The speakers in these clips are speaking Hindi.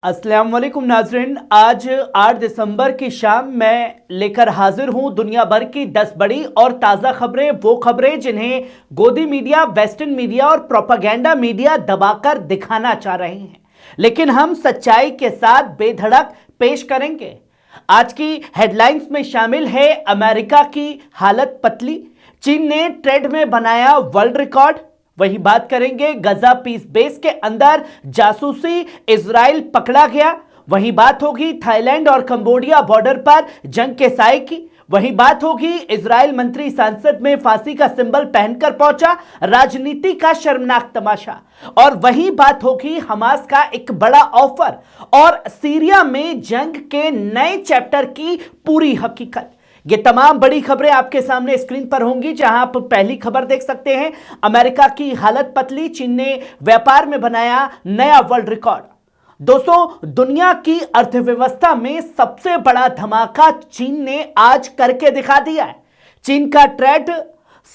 अस्सलाम वालेकुम नाजरीन। आज 8 दिसंबर की शाम मैं लेकर हाजिर हूं दुनिया भर की 10 बड़ी और ताज़ा खबरें, वो खबरें जिन्हें गोदी मीडिया, वेस्टर्न मीडिया और प्रोपागेंडा मीडिया दबाकर दिखाना चाह रहे हैं, लेकिन हम सच्चाई के साथ बेधड़क पेश करेंगे। आज की हेडलाइंस में शामिल है अमेरिका की हालत पतली, चीन ने ट्रेड में बनाया वर्ल्ड रिकॉर्ड। वही बात करेंगे गजा पीस बेस के अंदर जासूसी, इजराइल पकड़ा गया। वही बात होगी थाईलैंड और कंबोडिया बॉर्डर पर जंग के साए की। वही बात होगी इजराइल मंत्री संसद में फांसी का सिंबल पहनकर पहुंचा, राजनीति का शर्मनाक तमाशा। और वही बात होगी हमास का एक बड़ा ऑफर और सीरिया में जंग के नए चैप्टर की पूरी हकीकत। ये तमाम बड़ी खबरें आपके सामने स्क्रीन पर होंगी, जहां आप पहली खबर देख सकते हैं, अमेरिका की हालत पतली, चीन ने व्यापार में बनाया नया वर्ल्ड रिकॉर्ड। दोस्तों, दुनिया की अर्थव्यवस्था में सबसे बड़ा धमाका चीन ने आज करके दिखा दिया है। चीन का ट्रेड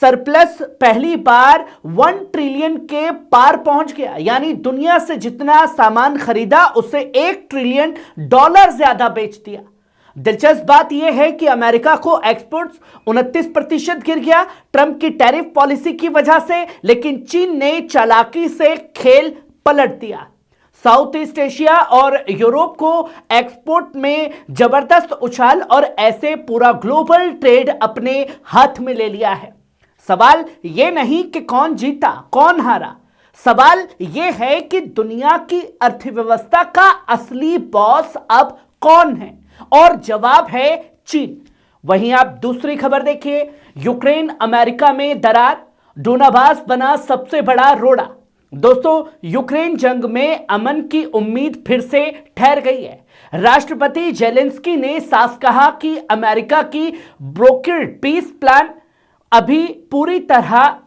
सरप्लस पहली बार 1 ट्रिलियन के पार पहुंच गया, यानी दुनिया से जितना सामान खरीदा उससे $1 ट्रिलियन ज्यादा बेच दिया। दिलचस्प बात यह है कि अमेरिका को एक्सपोर्ट्स 29% गिर गया ट्रंप की टैरिफ पॉलिसी की वजह से, लेकिन चीन ने चालाकी से खेल पलट दिया। साउथ ईस्ट एशिया और यूरोप को एक्सपोर्ट में जबरदस्त उछाल और ऐसे पूरा ग्लोबल ट्रेड अपने हाथ में ले लिया है। सवाल यह नहीं कि कौन जीता कौन हारा, सवाल यह है कि दुनिया की अर्थव्यवस्था का असली बॉस अब कौन है, और जवाब है चीन। वहीं आप दूसरी खबर देखिए, यूक्रेन अमेरिका में दरार, डोनाबास बना सबसे बड़ा रोड़ा। दोस्तों, यूक्रेन जंग में अमन की उम्मीद फिर से ठहर गई है। राष्ट्रपति जेलेंस्की ने साफ कहा कि अमेरिका की ब्रोकर्ड पीस प्लान अभी पूरी तरह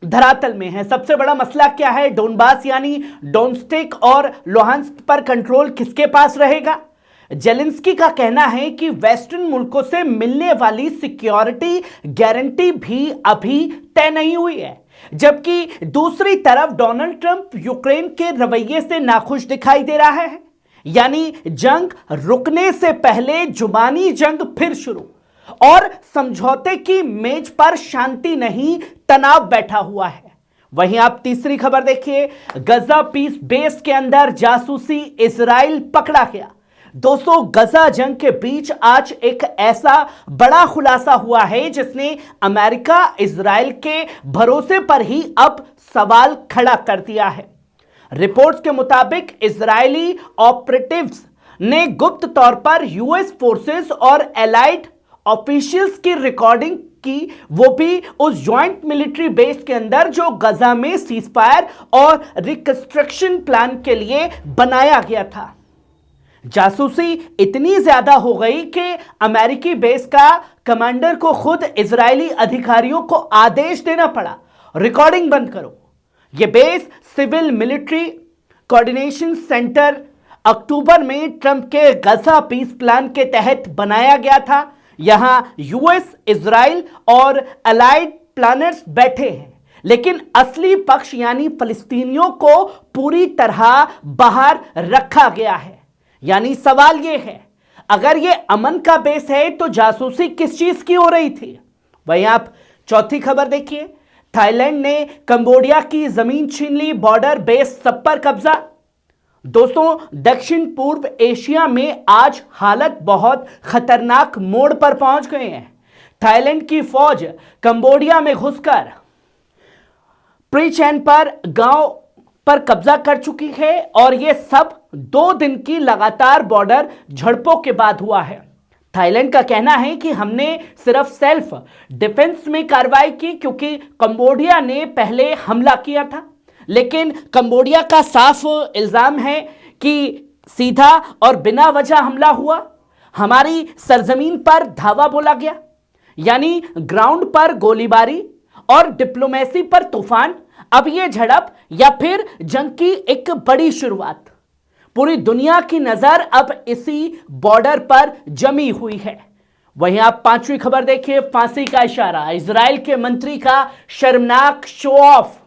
धरातल में है। सबसे बड़ा मसला क्या है? डोनबास यानी डोनेट्स्क और लुहांस्क पर कंट्रोल किसके पास रहेगा? जेलेंस्की का कहना है कि वेस्टर्न मुल्कों से मिलने वाली सिक्योरिटी गारंटी भी अभी तय नहीं हुई है, जबकि दूसरी तरफ डोनाल्ड ट्रंप यूक्रेन के रवैये से नाखुश दिखाई दे रहा है। यानी जंग रुकने से पहले जुबानी जंग फिर शुरू, और समझौते की मेज पर शांति नहीं, तनाव बैठा हुआ है। वहीं आप तीसरी खबर देखिए, गजा पीस बेस के अंदर जासूसी, इजराइल पकड़ा गया। दोस्तों, गजा जंग के बीच आज एक ऐसा बड़ा खुलासा हुआ है जिसने अमेरिका इजराइल के भरोसे पर ही अब सवाल खड़ा कर दिया है। रिपोर्ट्स के मुताबिक इजरायली ऑपरेटिव्स ने गुप्त तौर पर यूएस फोर्सेस और एलाइड ऑफिशियल्स की रिकॉर्डिंग की, वो भी उस ज्वाइंट मिलिट्री बेस के अंदर जो गजा में सीजफायर और रिकंस्ट्रक्शन प्लान के लिए बनाया गया था। जासूसी इतनी ज्यादा हो गई कि अमेरिकी बेस का कमांडर को खुद इजरायली अधिकारियों को आदेश देना पड़ा, रिकॉर्डिंग बंद करो। यह base civil military coordination centre October में ट्रंप के गजा पीस प्लान के तहत बनाया गया था। यहां यूएस, इजराइल और अलाइड प्लानर्स बैठे हैं, लेकिन असली पक्ष यानी फलस्तीनियों को पूरी तरह बाहर रखा गया है। यानी सवाल यह है, अगर यह अमन का बेस है तो जासूसी किस चीज की हो रही थी? वहीं आप चौथी खबर देखिए, थाईलैंड ने कंबोडिया की जमीन छीन ली, बॉर्डर बेस सब पर कब्जा। दोस्तों, दक्षिण पूर्व एशिया में आज हालत बहुत खतरनाक मोड़ पर पहुंच गए हैं। थाईलैंड की फौज कंबोडिया में घुसकर प्रीचैन पर गांव पर कब्जा कर चुकी है, और यह सब 2 दिन की लगातार बॉर्डर झड़पों के बाद हुआ है। थाईलैंड का कहना है कि हमने सिर्फ सेल्फ डिफेंस में कार्रवाई की क्योंकि कंबोडिया ने पहले हमला किया था, लेकिन कंबोडिया का साफ इल्जाम है कि सीधा और बिना वजह हमला हुआ, हमारी सरजमीन पर धावा बोला गया। यानी ग्राउंड पर गोलीबारी और डिप्लोमेसी पर तूफान। अब यह झड़प या फिर जंग की एक बड़ी शुरुआत। पूरी दुनिया की नजर अब इसी बॉर्डर पर जमी हुई है। वहीं आप पांचवी खबर देखिए, फांसी का इशारा, इजराइल के मंत्री का शर्मनाक शो ऑफ।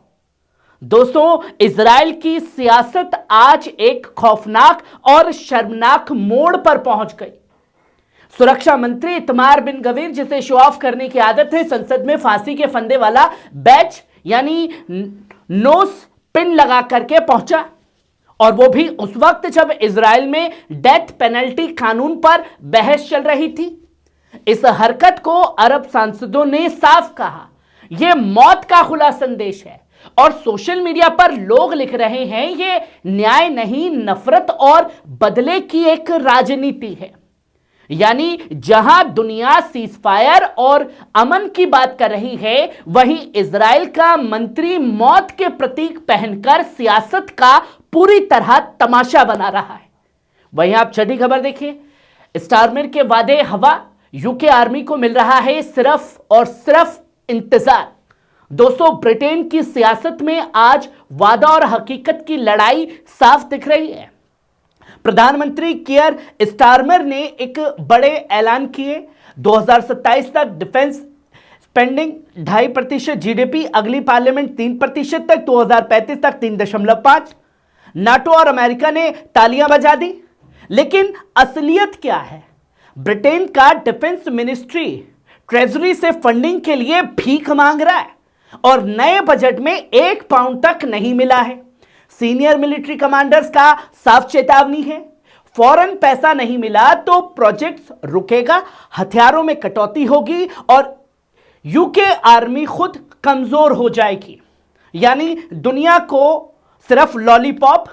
दोस्तों, इजराइल की सियासत आज एक खौफनाक और शर्मनाक मोड़ पर पहुंच गई। सुरक्षा मंत्री इतमार बिन गवीर, जिसे शो ऑफ करने की आदत है, संसद में फांसी के फंदे वाला बैच यानी नोस पिन लगा करके पहुंचा, और वो भी उस वक्त जब इजराइल में डेथ पेनल्टी कानून पर बहस चल रही थी। इस हरकत को अरब सांसदों ने साफ कहा यह मौत का खुला संदेश है, और सोशल मीडिया पर लोग लिख रहे हैं यह न्याय नहीं, नफरत और बदले की एक राजनीति है। यानी जहां दुनिया सीजफायर और अमन की बात कर रही है, वहीं इजराइल का मंत्री मौत के प्रतीक पहनकर सियासत का पूरी तरह तमाशा बना रहा है। वहीं आप छठी खबर देखिए, स्टारमर के वादे हवा, यूके आर्मी को मिल रहा है सिर्फ और सिर्फ इंतजार। दोस्तों, ब्रिटेन की सियासत में आज वादा और हकीकत की लड़ाई साफ दिख रही है। प्रधानमंत्री कियर स्टारमर ने एक बड़े ऐलान किए, 2027 तक डिफेंस स्पेंडिंग 2.5% जीडीपी, अगली पार्लियामेंट 3% तक, 2035 तक 3.5। नाटो और अमेरिका ने तालियां बजा दी। लेकिन असलियत क्या है? ब्रिटेन का डिफेंस मिनिस्ट्री ट्रेजरी से फंडिंग के लिए भीख मांग रहा है, और नए बजट में 1 पाउंड तक नहीं मिला है। सीनियर मिलिट्री कमांडर्स का साफ चेतावनी है, फौरन पैसा नहीं मिला तो प्रोजेक्ट्स रुकेगा, हथियारों में कटौती होगी और यूके आर्मी खुद कमजोर हो जाएगी। यानी दुनिया को सिर्फ लॉलीपॉप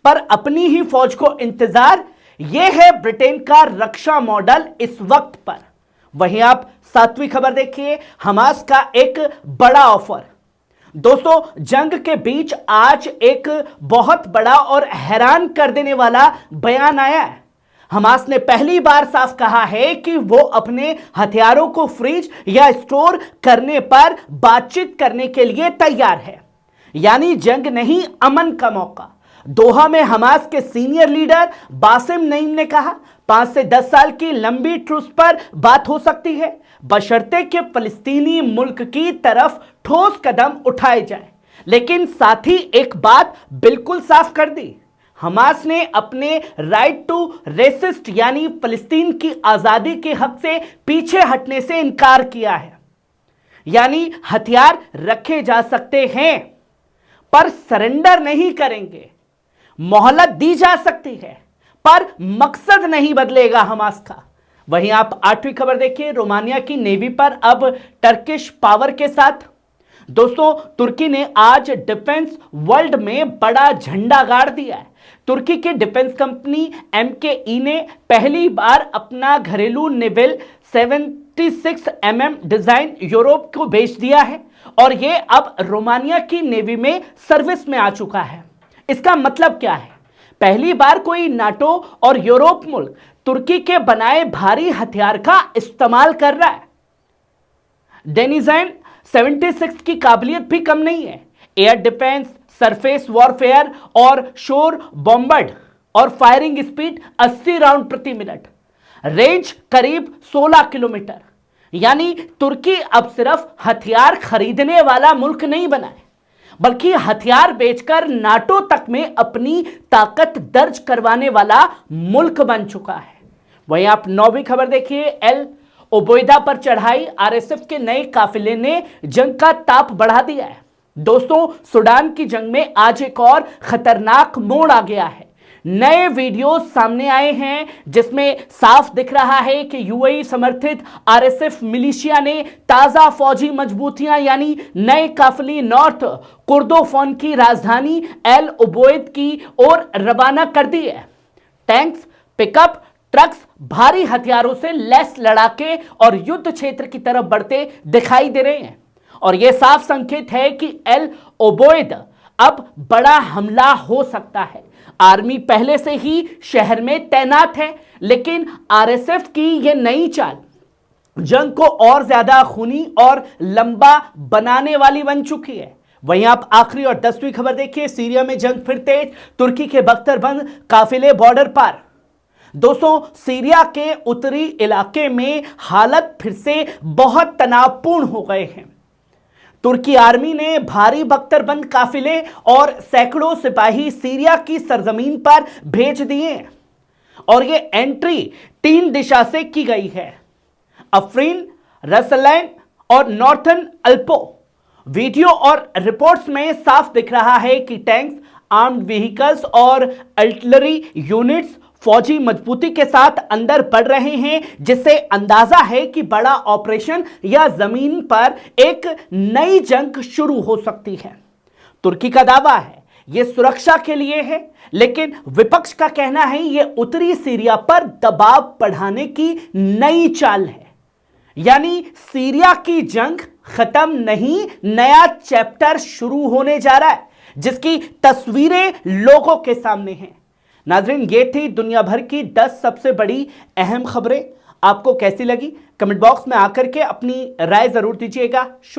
पर अपनी ही फौज को इंतजार, यह है ब्रिटेन का रक्षा मॉडल इस वक्त पर। वहीं आप 7वीं खबर देखिए, हमास का एक बड़ा ऑफर। दोस्तों, जंग के बीच आज एक बहुत बड़ा और हैरान कर देने वाला बयान आया है। हमास ने पहली बार साफ कहा है कि वो अपने हथियारों को फ्रीज या स्टोर करने पर बातचीत करने के लिए तैयार है। यानी जंग नहीं, अमन का मौका। दोहा में हमास के सीनियर लीडर बासिम नईम ने कहा 5 से 10 साल की लंबी ट्रूस पर बात हो सकती है, बशर्ते कि फलस्तीनी मुल्क की तरफ ठोस कदम उठाए जाए। लेकिन साथ ही एक बात बिल्कुल साफ कर दी, हमास ने अपने राइट टू रेसिस्ट यानी फलस्तीन की आजादी के हक से पीछे हटने से इनकार किया है। यानी हथियार रखे जा सकते हैं पर सरेंडर नहीं करेंगे, मोहलत दी जा सकती है पर मकसद नहीं बदलेगा हमास का। वहीं आप 8वीं खबर देखिए, रोमानिया की नेवी पर अब टर्किश पावर के साथ। दोस्तों, तुर्की ने आज डिफेंस वर्ल्ड में बड़ा झंडा गाड़ दिया है। तुर्की की डिफेंस कंपनी MKE ने पहली बार अपना घरेलू नेवल 76 mm डिजाइन यूरोप को बेच दिया है, और यह अब रोमानिया की नेवी में सर्विस में आ चुका है। इसका मतलब क्या है? पहली बार कोई नाटो और यूरोप मुल्क तुर्की के बनाए भारी हथियार का इस्तेमाल कर रहा है। डेनिजाइन 76 की काबिलियत भी कम नहीं है। एयर डिफेंस, सरफेस वॉरफेयर और शोर बॉम्बर्ड, और फायरिंग स्पीड 80 राउंड प्रति मिनट, रेंज करीब 16 किलोमीटर। यानी तुर्की अब सिर्फ हथियार खरीदने वाला मुल्क नहीं बना है, बल्कि हथियार बेचकर नाटो तक में अपनी ताकत दर्ज करवाने वाला मुल्क बन चुका है। वहीं आप 9वीं खबर देखिए, एल ओबेदा पर चढ़ाई, आरएसएफ के नए काफिले ने जंग का ताप बढ़ा दिया है। दोस्तों, सूडान की जंग में आज एक और खतरनाक मोड़ आ गया है। नए वीडियो सामने आए हैं जिसमें साफ दिख रहा है कि यूएई समर्थित आरएसएफ मिलिशिया ने ताजा फौजी मजबूतियां यानी नए काफिले नॉर्थ कुर्दोफान की राजधानी एल ओबेद की ओर रवाना कर दी है। टैंक्स, पिकअप ट्रक्स भारी हथियारों से लैस लड़ाके और युद्ध क्षेत्र की तरफ बढ़ते दिखाई दे रहे हैं, और यह साफ संकेत है कि एल ओबेद अब बड़ा हमला हो सकता है। आर्मी पहले से ही शहर में तैनात है, लेकिन आरएसएफ की यह नई चाल जंग को और ज्यादा खूनी और लंबा बनाने वाली बन चुकी है। वहीं आप आखिरी और 10वीं खबर देखिए, सीरिया में जंग फिर तेज, तुर्की के बख्तरबंद काफिले बॉर्डर पार। दोस्तों, सीरिया के उत्तरी इलाके में हालत फिर से बहुत तनावपूर्ण हो गए हैं। तुर्की आर्मी ने भारी बख्तरबंद काफिले और सैकड़ों सिपाही सीरिया की सरजमीन पर भेज दिए हैं और यह एंट्री 3 दिशा से की गई है, अफरीन, रसलैन और नॉर्थन अल्पो। वीडियो और रिपोर्ट्स में साफ दिख रहा है कि टैंक्स, आर्म्ड व्हीकल्स और आर्टिलरी यूनिट्स फौजी मजबूती के साथ अंदर बढ़ रहे हैं, जिससे अंदाजा है कि बड़ा ऑपरेशन या जमीन पर एक नई जंग शुरू हो सकती है। तुर्की का दावा है यह सुरक्षा के लिए है, लेकिन विपक्ष का कहना है यह उत्तरी सीरिया पर दबाव बढ़ाने की नई चाल है। यानी सीरिया की जंग खत्म नहीं, नया चैप्टर शुरू होने जा रहा है, जिसकी तस्वीरें लोगों के सामने हैं। नाज़रीन, ये थी दुनिया भर की 10 सबसे बड़ी अहम खबरें। आपको कैसी लगी? कमेंट बॉक्स में आकर के अपनी राय जरूर दीजिएगा। शुक्रिया।